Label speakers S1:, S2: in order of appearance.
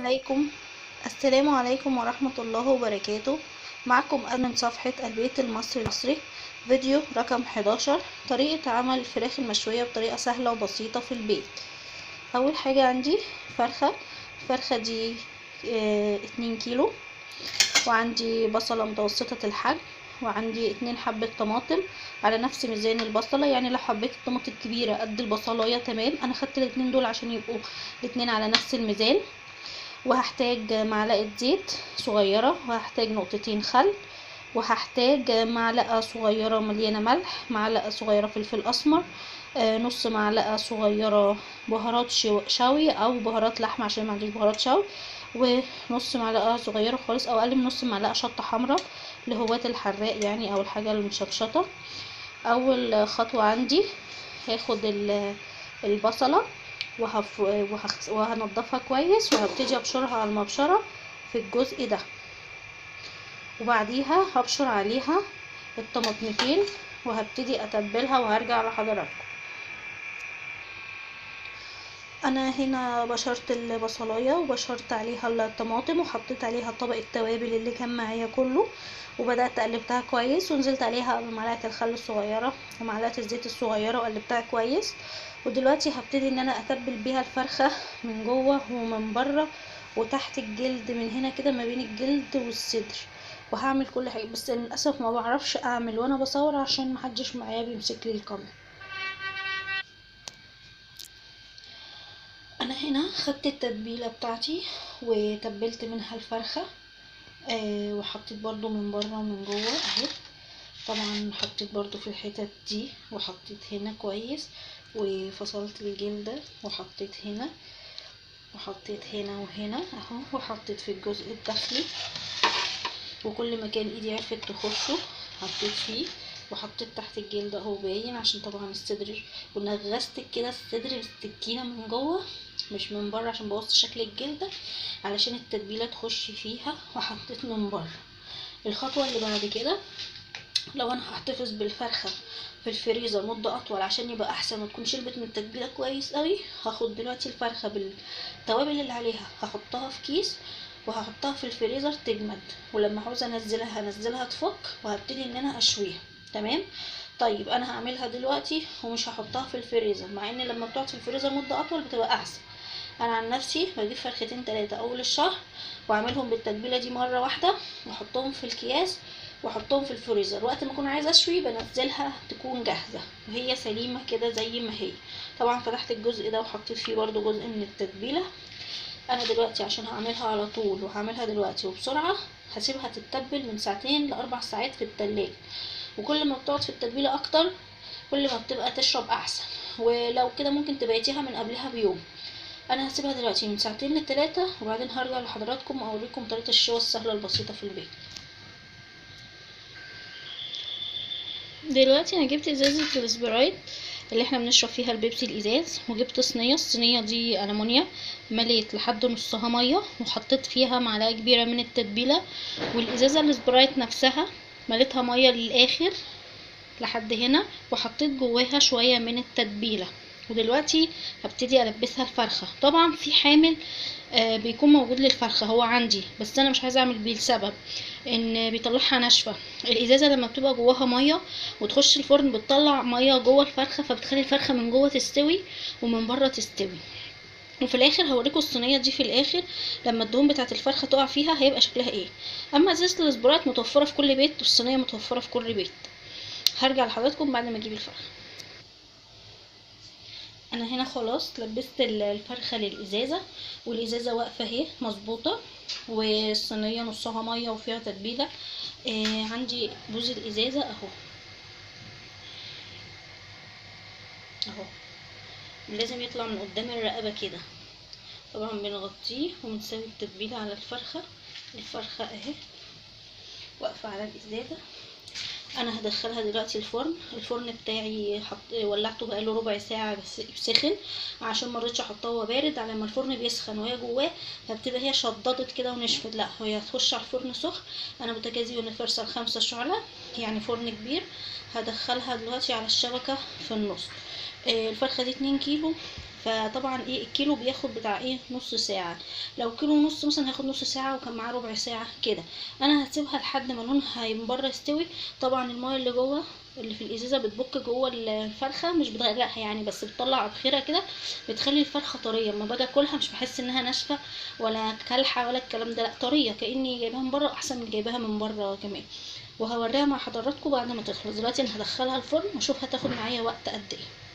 S1: عليكم. السلام عليكم ورحمة الله وبركاته. معكم أنا من صفحة البيت المصري. فيديو رقم 11، طريقة عمل الفراخ المشوية بطريقة سهلة وبسيطة في البيت. أول حاجة عندي الفرخة دي 2 كيلو، وعندي بصلة متوسطة الحجم، وعندي 2 حبة طماطم على نفس ميزان البصلة. يعني لو حبيت الطماطم كبيرة قد البصلاية تمام، انا خدت الاتنين دول عشان يبقوا الاتنين على نفس الميزان. وهحتاج معلقة زيت صغيرة، وهحتاج نقطتين خل، وهحتاج معلقة صغيرة مليانة ملح، معلقة صغيرة فلفل اسمر، نص معلقة صغيرة بهارات شوي او بهارات لحمة عشان ما عنديش بهارات شوي، ونص معلقة صغيرة خالص او اقل من نص معلقة شطة حمراء لهواة الحراق يعني، او الحاجة المشطشطة. اول خطوة عندي هاخد البصلة وهنضفها كويس، وهبتدي ابشرها على المبشرة في الجزء ده، وبعديها هبشر عليها الطماطمتين وهبتدي اتبلها وهرجع لحضراتكم. انا هنا بشرت البصلايه وبشرت عليها الطماطم وحطيت عليها طبق التوابل اللي كان معايا كله، وبدات قلبتها كويس، ونزلت عليها بمعلقه الخل الصغيره ومعلقه الزيت الصغيره وقلبتها كويس. ودلوقتي هبتدي ان انا اتبل بيها الفرخه من جوه ومن بره وتحت الجلد، من هنا كده ما بين الجلد والصدر، وهعمل كل حاجه. بس للاسف ما بعرفش اعمل وانا بصور عشان محدش معايا بيمسك لي الكاميرا. انا هنا خدت التتبيله بتاعتي وتبلت منها الفرخه، وحطيت برضو من بره ومن جوه اهي. طبعا حطيت برضو في الحتت دي، وحطيت هنا كويس، وفصلت الجلده وحطيت هنا، وحطيت هنا وهنا اهو، وحطيت في الجزء الداخلي، وكل مكان ايدي عرفت تخشه حطيت فيه، وحطيت تحت الجلد اهو باين عشان طبعا الصدر، ونغزت كده الصدر بالسكينه من جوه مش من بره عشان بوظت شكل الجلده، علشان التتبيله تخش فيها، وحطيت من بره. الخطوه اللي بعد كده، لو انا هحتفظ بالفرخه في الفريزر مده اطول عشان يبقى احسن وتكون شربت من التتبيله كويس قوي، هاخد دلوقتي الفرخه بالتوابل اللي عليها هحطها في كيس وهحطها في الفريزر تجمد، ولما عاوزه هنزلها تفك، وهبتدي ان انا اشويها. تمام. طيب انا هعملها دلوقتي ومش هحطها في الفريزر، مع ان لما بتقعد في الفريزر مده اطول بتبقى احسن. انا عن نفسي بجيب فرختين 3 اول الشهر واعملهم بالتتبيله دي مره واحده، واحطهم في الكياس واحطهم في الفريزر، وقت ما اكون عايزه اشوي بنزلها تكون جاهزه وهي سليمه كده زي ما هي. طبعا فتحت الجزء ده وحطيت فيه برده جزء من التتبيله. انا دلوقتي عشان هعملها على طول وهعملها دلوقتي وبسرعه، هسيبها تتبل من 2 ل4 ساعات في التلاجة، وكل ما بتقعد في التتبيله اكتر كل ما بتبقى تشرب احسن، ولو كده ممكن تبيتيها من قبلها بيوم. انا هسيبها دلوقتي من 2 ل3، وبعدين هرجع لحضراتكم اوريكم طريقه الشوى السهله البسيطه في البيت. دلوقتي انا جبت ازازه السبرايت اللي احنا بنشرب فيها البيبسي الازاز، وجبت الصينيه دي المونيا، مليت لحد نصها ميه، وحطيت فيها معلقه كبيره من التتبيله، والازازه السبرايت نفسها مليتها ميه للاخر لحد هنا، وحطيت جواها شويه من التتبيله. ودلوقتي هبتدي البسها الفرخه. طبعا في حامل بيكون موجود للفرخه هو عندي، بس انا مش عايزه اعمل بيه لسبب ان بيطلعها ناشفه. الازازه لما بتبقى جواها ميه وتخش الفرن بتطلع ميه جوه الفرخه، فبتخلي الفرخه من جوه تستوي ومن بره تستوي. وفي الاخر هوريكم الصينيه دي في الاخر لما الدهون بتاعه الفرخه تقع فيها هيبقى شكلها ايه. اما ازازه السبرايت متوفره في كل بيت، والصينيه متوفره في كل بيت. هرجع لحضراتكم بعد ما اجيب الفرخه. انا هنا خلاص لبست الفرخه للازازه، والازازه واقفه اهي مظبوطه، والصينيه نصها ميه وفيها تتبيله. عندي بوز الازازه اهو، اهو لازم يطلع من قدام الرقبه كده. طبعا بنغطيه وبنسوي التتبيله على الفرخه اهي واقفه على الازازه. انا هدخلها دلوقتي الفرن بتاعي ولعته بقاله ربع ساعه بس سخن، عشان ما رضيتش احطها وهو بارد. على ما الفرن بيسخن وهي جواه فبتبقى هي شضضت كده ونشفت، لا هي هتخش على الفرن سخن. انا بوتاجازي يونيفرسال 5 شعله يعني فرن كبير. هدخلها دلوقتي على الشبكه في النص. الفرخه دي 2 كيلو، فطبعا ايه الكيلو بياخد بتاع ايه نص ساعة. لو كيلو ونص مثلا هياخد نص ساعة وكان معاه ربع ساعة كده. انا هسيبها لحد ما لونها من بره يستوي. طبعا المايه اللي جوه اللي في الازازه بتبك جوه الفرخه، مش بتغرقها يعني، بس بتطلع بخيرها كده، بتخلي الفرخه طريه. لما باجي اكلها مش بحس انها ناشفه ولا كالحه ولا الكلام ده، لا طريه كاني جايباها من بره، احسن من جايباها من بره كمان. وهوريها مع حضراتكم بعد ما تخلص. دلوقتي انا هدخلها الفرن واشوف هتاخد معايا وقت قد ايه.